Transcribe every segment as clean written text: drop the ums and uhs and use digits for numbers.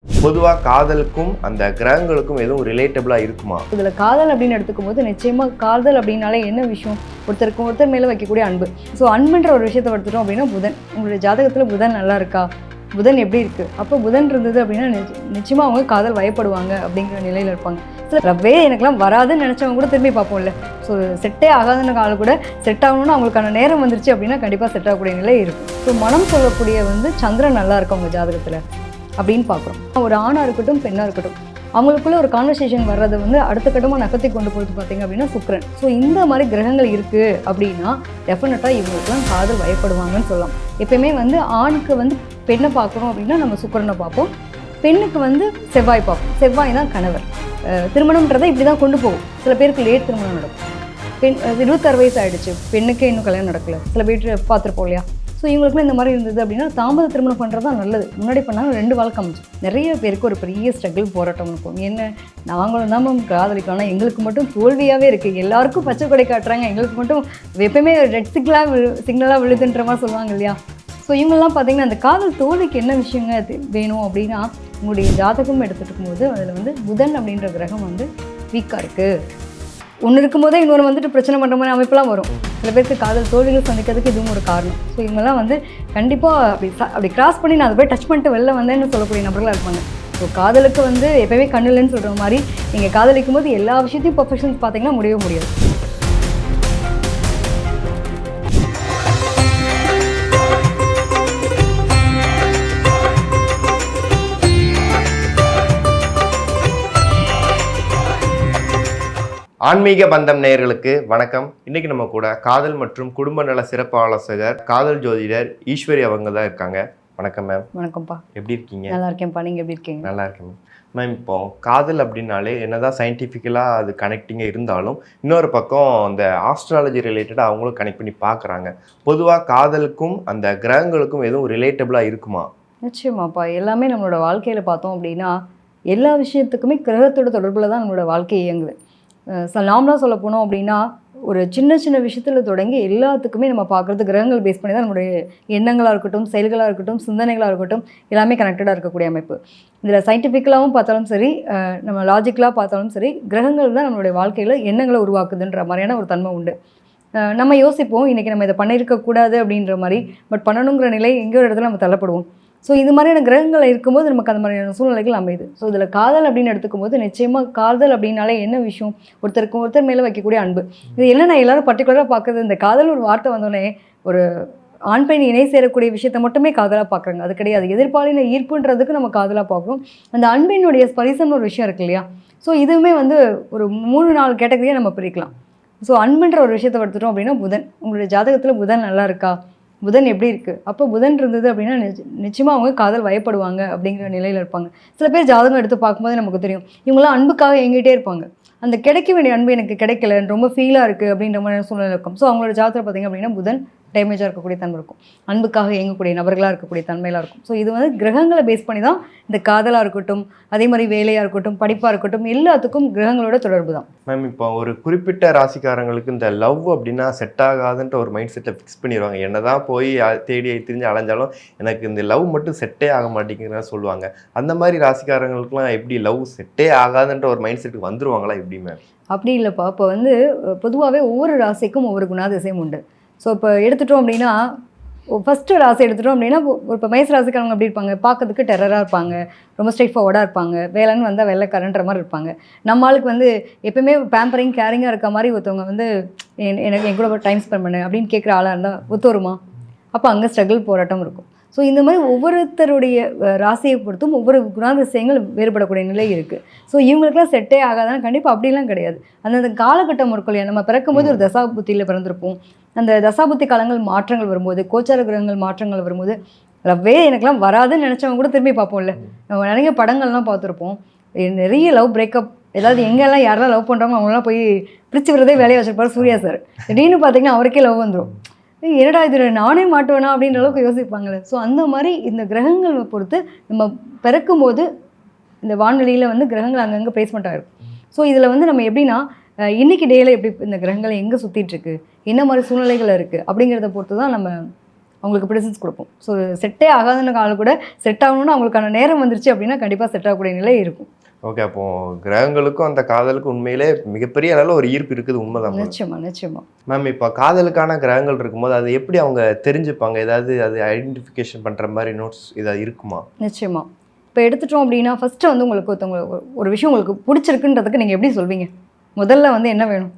பொதுவாக காதலுக்கும் அந்த கிரகங்களுக்கும் எதுவும் ரிலேட்டபிளாக இருக்குமா? இதில் காதல் அப்படின்னு எடுத்துக்கும்போது நிச்சயமாக காதல் அப்படின்னாலே என்ன விஷயம், ஒருத்தர் மேலே வைக்கக்கூடிய அன்பு. ஸோ அன்புன்ற ஒரு விஷயத்தை எடுத்துட்டோம் அப்படின்னா புதன், உங்களுடைய ஜாதகத்தில் புதன் நல்லா இருக்கா, புதன் எப்படி இருக்குது, அப்போ புதன் இருந்தது அப்படின்னா நிச்சயமாக அவங்க காதல் வயப்படுவாங்க அப்படிங்கிற நிலையில் இருப்பாங்க. சில ரவ்வே எனக்குலாம் வராதுன்னு நினச்சவங்க கூட திரும்பி பார்ப்போம்ல. ஸோ செட்டே ஆகாதுன்னு காலம் கூட செட் ஆகணும்னு அவங்களுக்கான நேரம் வந்துருச்சு அப்படின்னா கண்டிப்பாக செட் ஆகக்கூடிய நிலை இருக்கும். ஸோ மனம் சொல்லக்கூடிய சந்திரன் நல்லா இருக்கும் அவங்க ஜாதகத்தில் அப்படின்னு பார்க்குறோம். ஒரு ஆணாக இருக்கட்டும் பெண்ணாக இருக்கட்டும் அவங்களுக்குள்ள ஒரு கான்வர்சேஷன் வர்றது அடுத்த கட்டமாக நகர்த்தி கொண்டு போகிறது பார்த்திங்க அப்படின்னா சுக்கிரன். ஸோ இந்த மாதிரி கிரகங்கள் இருக்குது அப்படின்னா டெஃபினட்டாக இவங்களுக்குலாம் காதல் வயப்படுவாங்கன்னு சொல்லலாம். எப்பயுமே ஆணுக்கு பெண்ணை பார்க்குறோம் அப்படின்னா நம்ம சுக்கிரனை பார்ப்போம், பெண்ணுக்கு செவ்வாய் பார்ப்போம். செவ்வாய் தான் கணவர். திருமணம்ன்றதை இப்படி தான் கொண்டு போகும். சில பேருக்கு லேட் திருமணம் நடக்கும். பெண் 26 வயசு ஆகிடுச்சு, பெண்ணுக்கே இன்னும் கல்யாணம் நடக்கலை, சில பேர் பார்த்துருப்போம் இல்லையா. ஸோ இவங்களுக்குலாம் இந்த மாதிரி இருந்தது அப்படின்னா தாமத திருமணம் பண்ணுறது தான் நல்லது. முன்னாடி பண்ணாலும் 2 வாழ்க்கை அமைச்சு. நிறைய பேருக்கு ஒரு பெரிய ஸ்ட்ரகிள் போராட்டம் இருக்கும். என்ன நாங்களும் தான் மேம் காதலிக்கலாம், ஆனால் எங்களுக்கு மட்டும் தோல்வியாகவே இருக்குது, எல்லாருக்கும் பச்சை கொடை காட்டுறாங்க, எங்களுக்கு மட்டும் எப்பயுமே ரெட் சிக்னலாக விழுதுன்ற மாதிரி சொல்லுவாங்க இல்லையா. ஸோ இவங்கெல்லாம் பார்த்திங்கன்னா அந்த காதல் தோல்விக்கு என்ன விஷயங்க வேணும் அப்படின்னா உங்களுடைய ஜாதகம் எடுத்துகிட்டு இருக்கும்போது அதில் புதன் அப்படின்ற கிரகம் வீக்காக இருக்குது. ஒன்று இருக்கும்போதே இன்னொரு பிரச்சனை பண்ணுற மாதிரி அமைப்பெல்லாம் வரும். சில பேருக்கு காதல் தோல்விகள் சந்திக்கிறதுக்கு இதுவும் ஒரு காரணம். ஸோ இவங்கெல்லாம் கண்டிப்பாக அப்படி கிராஸ் பண்ணி நான் அதை போய் டச் பண்ணிட்டு வெளில வந்தேன்னு சொல்லக்கூடிய நபர்களாக இருப்பாங்க. ஸோ காதலுக்கு எப்பயுமே கண்ணுலன்னு சொல்கிற மாதிரி நீங்கள் காதலிக்கும் போது எல்லா விஷயத்தையும் பர்ஃபெக்ஷன்ஸ் பார்த்தீங்கன்னா முடியவே முடியாது. ஆன்மீக பந்தம் நேயர்களுக்கு வணக்கம். இன்னைக்கு நம்ம கூட காதல் மற்றும் குடும்ப நல சிறப்பு ஆலோசகர் காதல் ஜோதிடர் ஈஸ்வரி அவங்க தான் இருக்காங்க. வணக்கம் மேம். வணக்கம்ப்பா. எப்படி இருக்கீங்க? நல்லா இருக்கேன்ப்பா, நீங்கள் எப்படி இருக்கீங்க? நல்லா இருக்கேன் மேம். இப்போ காதல் அப்படின்னாலே என்னதான் சயின்டிஃபிக்கலாக அது கனெக்டிங்காக இருந்தாலும் இன்னொரு பக்கம் அந்த ஆஸ்ட்ராலஜி ரிலேட்டடாக அவங்களும் கனெக்ட் பண்ணி பார்க்குறாங்க. பொதுவாக காதலுக்கும் அந்த கிரகங்களுக்கும் எதுவும் ரிலேட்டபிளாக இருக்குமா? நிச்சயமாப்பா. எல்லாமே நம்மளோட வாழ்க்கையில் பார்த்தோம் அப்படின்னா எல்லா விஷயத்துக்குமே கிரகத்தோட தொடர்பில் தான் நம்மளோட வாழ்க்கை இயங்குது. நார்மலாக சொல்ல போனோம் அப்படின்னா ஒரு சின்ன சின்ன விஷயத்தில் தொடங்கி எல்லாத்துக்குமே நம்ம பார்க்குறது கிரகங்கள் பேஸ் பண்ணி தான் நம்மளுடைய எண்ணங்களாக இருக்கட்டும், செயல்களாக இருக்கட்டும், சிந்தனைகளாக இருக்கட்டும் எல்லாமே கனெக்டடாக இருக்கக்கூடிய அமைப்பு. இதில் சயின்டிஃபிக்கலாகவும் பார்த்தாலும் சரி, நம்ம லாஜிக்கலாக பார்த்தாலும் சரி, கிரகங்கள் தான் நம்மளுடைய வாழ்க்கையில் எண்ணங்களை உருவாக்குதுன்ற மாதிரியான ஒரு தன்மை உண்டு. நம்ம யோசிப்போம் இன்றைக்கி நம்ம இதை பண்ணியிருக்கக்கூடாது அப்படின்ற மாதிரி, பட் பண்ணணுங்கிற நிலை எங்கேயோ ஒரு இடத்துல நம்ம தள்ளப்படுவோம். ஸோ இது மாதிரியான கிரகங்கள் இருக்கும்போது நமக்கு அந்த மாதிரியான சூழ்நிலைகள் அமையுது. ஸோ இதில் காதல் அப்படின்னு எடுத்துக்கும்போது நிச்சயமாக காதல் அப்படின்னாலே என்ன விஷயம், ஒருத்தர் மேலே வைக்கக்கூடிய அன்பு. இது என்ன நான் எல்லோரும் பர்டிகுலராக பார்க்குறது, இந்த காதல் ஒரு வார்த்தை வந்தோடனே ஒரு ஆண் பெண் இணை சேரக்கூடிய விஷயத்தை மட்டுமே காதலாக பார்க்குறாங்க. அது கிடையாது. எதிர்பாலின ஈர்ப்புன்றதுக்கு நம்ம காதலாக பார்க்குறோம். அந்த அன்பினுடைய ஸ்பரிசம்னு ஒரு விஷயம் இருக்கு இல்லையா. ஸோ இதுவுமே ஒரு 3-4 கேட்டகரியாக நம்ம பிரிக்கலாம். ஸோ அன்புன்ற ஒரு விஷயத்தை எடுத்துட்டோம் அப்படின்னா புதன், உங்களுடைய ஜாதகத்தில் புதன் நல்லா இருக்கா, புதன் எப்படி இருக்குது, அப்போ புதன் இருந்தது அப்படின்னா நிச்சயமாக அவங்க காதல் வயப்படுவாங்க அப்படிங்கிற நிலையில் இருப்பாங்க. சில பேர் ஜாதகம் எடுத்து பார்க்கும்போது நமக்கு தெரியும் இவங்களாம் அன்புக்காக எங்கிட்டே இருப்பாங்க. அந்த கிடைக்க வேண்டிய அன்பு எனக்கு கிடைக்கல, ரொம்ப ஃபீலாக இருக்குது அப்படின்ற மாதிரி சூழ்நிலை இருக்கும். ஸோ அவங்களோட ஜாதகத்தில் பார்த்திங்க அப்படின்னா புதன் டேமேஜாக இருக்கக்கூடிய தன்மை இருக்கும், அன்புக்காக இயங்கக்கூடிய நபர்களாக இருக்கக்கூடிய தன்மையெல்லாம் இருக்கும். ஸோ இது கிரகங்களை பேஸ் பண்ணி தான் இந்த காதலாக இருக்கட்டும், அதே மாதிரி வேலையாக இருக்கட்டும், படிப்பாக இருக்கட்டும், எல்லாத்துக்கும் கிரகங்களோட தொடர்பு தான். மேம், இப்போ ஒரு குறிப்பிட்ட ராசிக்காரங்களுக்கு இந்த லவ் அப்படின்னா செட் ஆகாதுன்ற ஒரு மைண்ட் செட்டில் ஃபிக்ஸ் பண்ணிடுவாங்க. என்னதான் போய் தேடி திரிஞ்சு அலைஞ்சாலும் எனக்கு இந்த லவ் மட்டும் செட்டே ஆக மாட்டேங்கிறத சொல்லுவாங்க. அந்த மாதிரி ராசிக்காரங்களுக்குலாம் எப்படி லவ் செட்டே ஆகாதுன்ற ஒரு மைண்ட் செட்டுக்கு வந்துருவாங்களா எப்படி மேம்? அப்படி இல்லைப்பா. இப்போ பொதுவாகவே ஒவ்வொரு ராசிக்கும் ஒவ்வொரு குணாதிசயம் உண்டு. ஸோ இப்போ எடுத்துட்டோம் அப்படின்னா ஃபஸ்ட்டு ராசி எடுத்துட்டோம் அப்படின்னா இப்போ மேஷ ராசிக்காரங்க எப்படி இருப்பாங்க, பார்க்கறதுக்கு டெரராக இருப்பாங்க, ரொம்ப ஸ்ட்ரைட் ஃபார்வர்டாக இருப்பாங்க, வேலைன்னு வந்தால் வெள்ளைக்காரன்ற மாதிரி இருப்பாங்க. நம்ம ஆளுக்கு எப்பவுமே பேம்பரிங் கேரிங்காக இருக்க மாதிரி ஒருத்தவங்க எனக்கு என் கூட டைம் ஸ்பெண்ட் பண்ணு அப்படின்னு கேட்குற ஆளாக இருந்தால் ஒத்து வருமா? அப்போ அங்கே ஸ்ட்ரகிள் போராட்டம் இருக்கும். ஸோ இந்த மாதிரி ஒவ்வொருத்தருடைய ராசியை பொறுத்தும் ஒவ்வொரு குணாதிசயங்கள் வேறுபடக்கூடிய நிலை இருக்குது. ஸோ இவங்களுக்குலாம் செட்டே ஆகாதான்னு கண்டிப்பாக அப்படிலாம் கிடையாது. அந்தந்த காலகட்டம் இருக்கும். நம்ம பிறக்கும்போது ஒரு தசாபுத்தியில் பிறந்திருப்போம். அந்த தசாபுத்தி காலங்கள் மாற்றங்கள் வரும்போது, கோச்சார கிரகங்கள் மாற்றங்கள் வரும்போது ரவ்வே எனக்குலாம் வராதுன்னு நினச்சவங்க கூட திரும்பி பார்ப்போம்ல. நம்ம நிறைய படங்கள்லாம் பார்த்துருப்போம். நிறைய லவ் பிரேக்கப், ஏதாவது எங்கெல்லாம் யாரெல்லாம் லவ் பண்ணுறாங்க அவங்களாம் போய் பிரித்து விடுறதே வேலையை வச்சுருப்பார் சூர்யா சார். திடீர்னு பார்த்தீங்கன்னா அவருக்கே லவ் வந்துடும். என்னடா இது நானே மாட்டுவேனா அப்படின்ற அளவுக்கு யோசிப்பாங்களே. ஸோ அந்த மாதிரி இந்த கிரகங்களை பொறுத்து நம்ம பிறக்கும்போது இந்த வானொலியில் கிரகங்கள் அங்கங்கே பிளேஸ்மெண்ட் ஆகிருக்கும். ஸோ இதில் நம்ம எப்படின்னா இன்றைக்கி டேயில் எப்படி இந்த கிரகங்கள் எங்கே சுற்றிட்டுருக்கு, என்ன மாதிரி சூழ்நிலைகள் இருக்குது அப்படிங்கிறத பொறுத்து தான் நம்ம அவங்களுக்கு ப்ரெசன்ஸ் கொடுப்போம். ஸோ செட்டே ஆகாதுன்னு ஆள் கூட செட் ஆகணும்னு அவங்களுக்கான நேரம் வந்துருச்சு அப்படின்னா கண்டிப்பாக செட் ஆகக்கூடிய நிலை இருக்கும். ஓகே. அப்போ கிரகங்களுக்கும் அந்த காதலுக்கும் உண்மையிலே மிகப்பெரிய அளவில் ஒரு ஈர்ப்பு இருக்குது. உண்மைதான். நிச்சயமா. மேம், இப்போ காதலுக்கான கிரகங்கள் இருக்கும்போது அது எப்படி அவங்க தெரிஞ்சுப்பாங்க? ஏதாவது அது ஐடென்டிஃபிகேஷன் பண்ணுற மாதிரி நோட்ஸ் இதாக இருக்குமா? நிச்சயமா. இப்போ எடுத்துட்டோம் அப்படின்னா ஃபஸ்ட்டு வந்து உங்களுக்கு ஒரு விஷயம் உங்களுக்கு பிடிச்சிருக்குன்றதுக்கு நீங்கள் எப்படி சொல்வீங்க? முதல்ல வந்து என்ன வேணும்?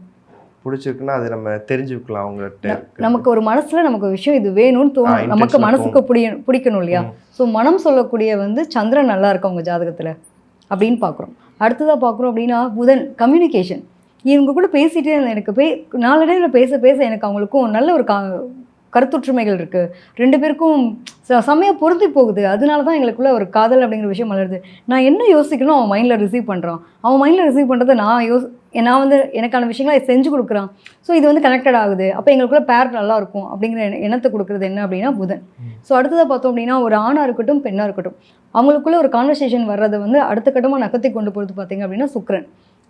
பிடிச்சிருக்குன்னா அது நம்ம தெரிஞ்சுக்கலாம் அவங்கள்ட்ட. நமக்கு ஒரு மனசில் நமக்கு ஒரு விஷயம் இது வேணும்னு தோணும். நமக்கு மனசுக்கு பிடிக்கணும் இல்லையா? ஸோ மனம் சொல்லக்கூடிய வந்து சந்திரன் நல்லா இருக்கும் அவங்க ஜாதகத்தில் அப்படின்னு பார்க்குறோம். அடுத்ததாக பார்க்குறோம் அப்படின்னா புதன், கம்யூனிகேஷன். இவங்க கூட பேசிகிட்டே எனக்கு நாளடைவில் பேச எனக்கு அவங்களுக்கும் நல்ல ஒரு கருத்துற்றுமைகள் இருக்குது. 2 பேருக்கும் செம்மையாக பொருந்தி போகுது. அதனால தான் எங்களுக்குள்ள ஒரு காதல் அப்படிங்கிற விஷயம் மலருது. நான் என்ன யோசிக்கணும் அவன் மைண்டில் ரிசீவ் பண்ணுறான். அவன் மைண்டில் ரிசீவ் பண்ணுறதை நான் வந்து எனக்கான விஷயங்களை செஞ்சு கொடுக்குறான். ஸோ இது வந்து கனெக்டட் ஆகுது. அப்போ எங்களுக்குள்ள பேர் நல்லாயிருக்கும் அப்படிங்கிற எண்ணத்தை கொடுக்குறது என்ன அப்படின்னா புதன். ஸோ அடுத்ததாக பார்த்தோம் அப்படின்னா ஒரு ஆணாக இருக்கட்டும் பெண்ணாக இருக்கட்டும் அவங்களுக்குள்ள ஒரு கான்வர்சேஷன் வர்றதை வந்து அடுத்த கட்டமாக நகர்த்தி கொண்டு போகிறது பார்த்திங்க அப்படின்னா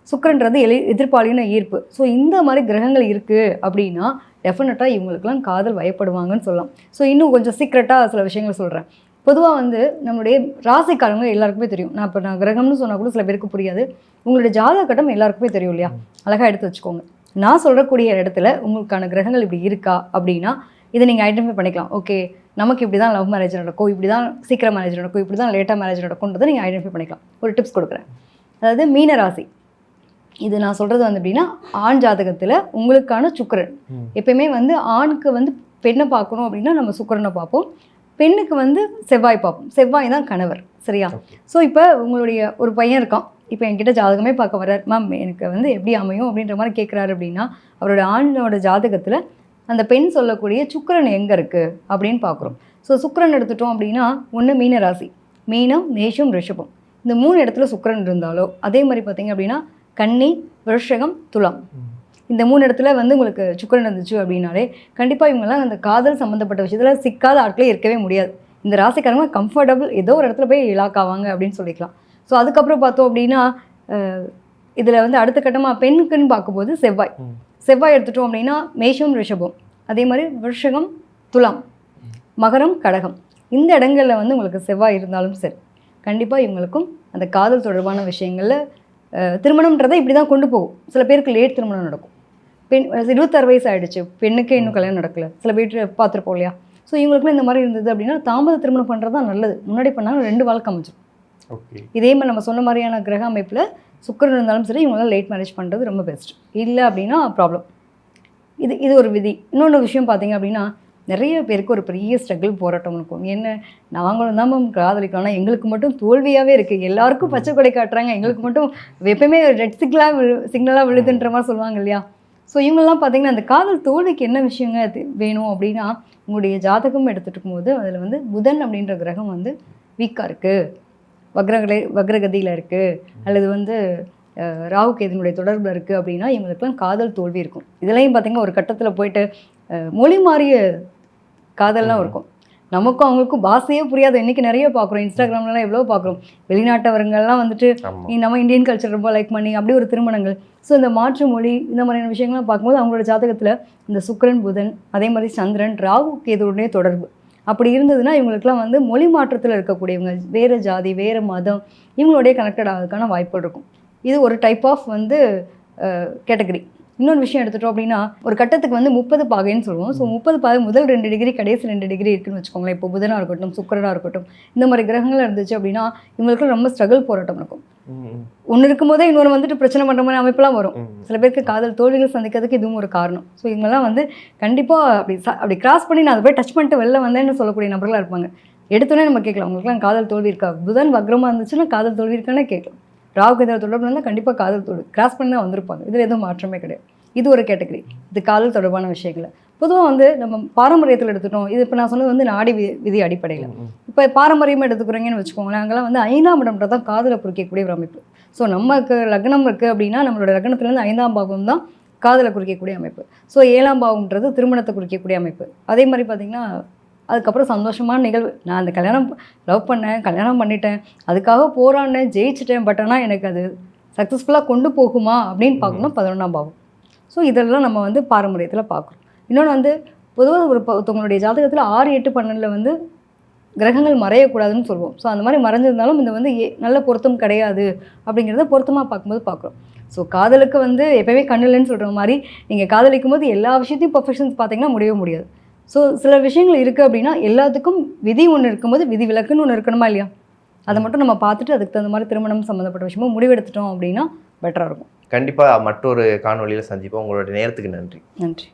சுக்கிரன்றது எதிர்ப்பாளின ஈர்ப்பு. ஸோ இந்த மாதிரி கிரகங்கள் இருக்குது அப்படின்னா டெஃபினட்டாக இவங்களுக்குலாம் காதல் வயப்படுவாங்கன்னு சொல்லலாம். ஸோ இன்னும் கொஞ்சம் சீக்ரெட்டாக சில விஷயங்கள் சொல்கிறேன். பொதுவாக வந்து நம்மளுடைய ராசிக்காரங்க எல்லாருக்குமே தெரியும். நான் கிரகம்னு சொன்னால் கூட சில பேருக்கு புரியாது. உங்களுடைய ஜாதக கட்டம் எல்லாருக்குமே தெரியும் இல்லையா? அழகாக எடுத்து வச்சுக்கோங்க. நான் சொல்கிறக்கூடிய இடத்துல உங்களுக்கான கிரகங்கள் இப்படி இருக்கா அப்படின்னா இதை நீங்கள் ஐடென்டிஃபை பண்ணிக்கலாம். ஓகே, நமக்கு இப்படி தான் லவ் மேரேஜ் நடக்கும், இப்படி தான் சீக்கிரம் மேரேஜ் நடக்கும், இப்படி தான் லேட்டாக மேரேஜ் நடக்கும்ன்றதை நீங்கள் ஐடென்டிஃபை பண்ணிக்கலாம். ஒரு டிப்ஸ் கொடுக்குறேன். அதாவது மீன ராசி, இது நான் சொல்கிறது வந்து எப்படின்னா ஆண் ஜாதகத்தில் உங்களுக்கான சுக்கிரன். எப்பயுமே வந்து ஆணுக்கு வந்து பெண்ணை பார்க்கணும் அப்படின்னா நம்ம சுக்கிரனை பார்ப்போம், பெண்ணுக்கு வந்து செவ்வாய் பார்ப்போம். செவ்வாய் தான் கணவர், சரியா? ஸோ இப்போ உங்களுடைய ஒரு பையன் இருக்கான், இப்போ என்கிட்ட ஜாதகமே பார்க்க வர்றார். மேம் எனக்கு வந்து எப்படி அமையும் அப்படின்ற மாதிரி கேட்குறாரு அப்படின்னா அவரோட ஆணோட ஜாதகத்தில் அந்த பெண் சொல்லக்கூடிய சுக்கிரன் எங்கே இருக்குது அப்படின்னு பார்க்குறோம். ஸோ சுக்கிரன் எடுத்துட்டோம் அப்படின்னா ஒன்று மீன ராசி, மீனம், மேஷம், ரிஷபம், இந்த 3 இடத்துல சுக்கிரன் இருந்தாலோ அதே மாதிரி பார்த்தீங்க அப்படின்னா கன்னி, விருஷகம், துலாம், இந்த 3 இடத்துல வந்து உங்களுக்கு சுக்கிரன் இருந்துச்சு அப்படின்னாலே கண்டிப்பாக இவங்கெல்லாம் அந்த காதல் சம்மந்தப்பட்ட விஷயத்தில் சிக்காத ஆட்களே இருக்கவே முடியாது. இந்த ராசிக்காரங்க கம்ஃபர்டபுள் ஏதோ ஒரு இடத்துல போய் லாக் ஆவாங்க அப்படின்னு சொல்லிக்கலாம். ஸோ அதுக்கப்புறம் பார்த்தோம் அப்படின்னா இதில் வந்து அடுத்த கட்டமாக பெண்ணுக்குன்னு பார்க்கும்போது செவ்வாய் எடுத்துட்டோம் அப்படின்னா மேஷம், ரிஷபம், அதே மாதிரி விருஷகம், துலாம், மகரம், கடகம், இந்த இடங்களில் வந்து உங்களுக்கு செவ்வாய் இருந்தாலும் சரி கண்டிப்பாக இவங்களுக்கும் அந்த காதல் தொடர்பான விஷயங்களில் திருமணம்ன்றதை இப்படி தான் கொண்டு போகும். சில பேருக்கு லேட் திருமணம் நடக்கும். 26 வயசு ஆகிடுச்சு, பெண்ணுக்கே இன்னும் கல்யாணம் நடக்கலை, சில பேர் பார்த்துருப்போம் இல்லையா? ஸோ இவங்களுக்குலாம் இந்த மாதிரி இருந்தது அப்படின்னா தாமத திருமணம் பண்ணுறது தான் நல்லது. முன்னாடி பண்ணாலும் 2 வாழ்க்கை அமைச்சிடும். இதே மாதிரி நம்ம சொன்ன மாதிரியான கிரக அமைப்பில் சுக்கிரன் இருந்தாலும் சரி இவங்களாம் லேட் மேரேஜ் பண்ணுறது ரொம்ப பெஸ்ட். இல்லை அப்படின்னா ப்ராப்ளம். இது ஒரு விதி. இன்னொன்று விஷயம் பார்த்தீங்க அப்படின்னா நிறைய பேருக்கு ஒரு பெரிய ஸ்ட்ரகிள் போராட்டம் இருக்கும். என்ன நாங்களும் தான் மேம் காதலிக்கலாம், எங்களுக்கு மட்டும் தோல்வியாகவே இருக்குது, எல்லாருக்கும் பச்சை கொடை காட்டுறாங்க, எங்களுக்கு மட்டும் எப்பயுமே ரெட் சிக்னலாக விழுதுன்ற மாதிரி சொல்லுவாங்க இல்லையா? ஸோ இவங்கெல்லாம் பார்த்தீங்கன்னா அந்த காதல் தோல்விக்கு என்ன விஷயங்க வேணும் அப்படின்னா உங்களுடைய ஜாதகம் எடுத்துகிட்டு இருக்கும்போது அதில் வந்து புதன் அப்படின்ற கிரகம் வந்து வீக்காக இருக்குது, வக்ரகதியில் இருக்குது, அல்லது வந்து ராகு கேதுனுடைய தொடர்பில் இருக்குது அப்படின்னா இவங்களுக்குலாம் காதல் தோல்வி இருக்கும். இதெல்லாம் பார்த்திங்கன்னா ஒரு கட்டத்தில் போயிட்டு மொழி மாறிய காதல்லாம் இருக்கும். நமக்கும் அவங்களுக்கும் பாஷையே புரியாது. இன்றைக்கி நிறைய பார்க்குறோம், இன்ஸ்டாகிராம்லாம் எவ்வளோ பார்க்குறோம். வெளிநாட்டவர்கள்லாம் வந்துட்டு நம்ம இந்தியன் கல்ச்சர் ரொம்ப லைக் பண்ணி அப்படி ஒரு திருமணங்கள். ஸோ இந்த மாற்று மொழி இந்த மாதிரியான விஷயங்கள்லாம் பார்க்கும்போது அவங்களோட ஜாதகத்தில் இந்த சுக்கிரன், புதன், அதே மாதிரி சந்திரன், ராகு கேதுவுடைய தொடர்பு அப்படி இருந்ததுன்னா இவங்களுக்குலாம் வந்து மொழி மாற்றத்தில் இருக்கக்கூடியவங்க, வேறு ஜாதி, வேறு மதம், இவங்களுடைய கனெக்டட் ஆகிறதுக்கான வாய்ப்புகள் இருக்கும். இது ஒரு டைப் ஆஃப் வந்து கேட்டகரி. இன்னொரு விஷயம் எடுத்துட்டோம் அப்படின்னா ஒரு கட்டத்துக்கு வந்து 30 பாகைன்னு சொல்லுவோம். ஸோ 30 பாகை முதல் 2 டிகிரி கடைசி 2 டிகிரி இருக்குன்னு வச்சுக்கோங்களேன். இப்போ புதனாக இருக்கட்டும், சுக்கிரனாக இருக்கட்டும், இந்த மாதிரி கிரகங்கள் இருந்துச்சு அப்படின்னா இவங்களுக்கு ரொம்ப ஸ்ட்ரகிள் போராட்டம் இருக்கும். ஒன்று இருக்கும்போதே இன்னொரு வந்துட்டு பிரச்சனை பண்ணுற மாதிரி அமைப்பெல்லாம் வரும். சில பேருக்கு காதல் தோல்விகள் சந்திக்கிறதுக்கு இதுவும் ஒரு காரணம். ஸோ இவங்கெல்லாம் வந்து கண்டிப்பாக அப்படி கிராஸ் பண்ணி நான் அதை போய் டச் பண்ணிட்டு வெளில வந்தேன்னு சொல்லக்கூடிய நபர்களாக இருப்பாங்க. எடுத்தோன்னே நம்ம கேட்கலாம் உங்களுக்குலாம் காதல் தோல்வி இருக்கா, புதன் வக்ரமாக இருந்துச்சுன்னா காதல் தோல்வி இருக்கானே கேட்கலாம். ராகு கேது தொடர்பு இருந்தால் கண்டிப்பாக காதல் தோல்வி கிராஸ் பண்ணி தான் வந்திருப்பாங்க. இதில் எதுவும் மாற்றமே கிடையாது. இது ஒரு கேட்டகரி. இது காதல் தொடர்பான விஷயங்களை பொதுவாக வந்து நம்ம பாரம்பரியத்தில் எடுத்துட்டோம். இது இப்போ நான் சொன்னது வந்து நாடி விதி அடிப்படையில். இப்போ பாரம்பரியமாக எடுத்துக்கிறீங்கன்னு வச்சுக்கோங்களேன், அங்கெல்லாம் வந்து 5ஆம் இடம்ன்றது தான் காதலை குறிக்கக்கூடிய ஒரு அமைப்பு. ஸோ நமக்கு லக்னம் இருக்குது அப்படின்னா நம்மளோட லக்னத்துலேருந்து 5ஆம் பாவம் தான் காதலை குறிக்கக்கூடிய அமைப்பு. ஸோ 7ஆம் பாவம்ன்றது திருமணத்தை குறிக்கக்கூடிய அமைப்பு. அதே மாதிரி பார்த்திங்கன்னா அதுக்கப்புறம் சந்தோஷமான நிகழ்வு. நான் அந்த லவ் பண்ணேன், கல்யாணம் பண்ணிட்டேன், அதுக்காக போராடினேன், ஜெயிச்சிட்டேன், பட் ஆனால் எனக்கு அது சக்ஸஸ்ஃபுல்லாக கொண்டு போகுமா அப்படின்னு பார்க்கணும் 11ஆம் பாவம். ஸோ இதெல்லாம் நம்ம வந்து பாரம்பரியத்தில் பார்க்குறோம். இன்னொன்று வந்து பொதுவாக ஒருத்தவங்களுடைய ஜாதகத்தில் 6, 8, 12 வந்து கிரகங்கள் மறையக்கூடாதுன்னு சொல்லுவோம். ஸோ அந்த மாதிரி மறைஞ்சிருந்தாலும் இந்த வந்து நல்ல பொருத்தம் கிடையாது அப்படிங்கிறத பொருத்தமாக பார்க்கும்போது பார்க்குறோம். ஸோ காதலுக்கு வந்து எப்போயுமே கண்ணில்லைன்னு சொல்கிற மாதிரி நீங்கள் காதலிக்கும் போது எல்லா விஷயத்தையும் பர்ஃபெக்ஷன்ஸ் பார்த்தீங்கன்னா முடியவே முடியாது. ஸோ சில விஷயங்கள் இருக்குது அப்படின்னா எல்லாத்துக்கும் விதி ஒன்று இருக்கும்போது விதி விலக்குன்னு ஒன்று இருக்கணுமா இல்லையா? அதை மட்டும் நம்ம பார்த்துட்டு அதுக்கு தகுந்த மாதிரி திருமணம் சம்மந்தப்பட்ட விஷயமும் முடிவெடுத்துட்டோம் அப்படின்னா பெட்டராக இருக்கும். கண்டிப்பாக மற்றொரு காணொளியில் சந்திப்போம். உங்களோட நேரத்துக்கு நன்றி. நன்றி.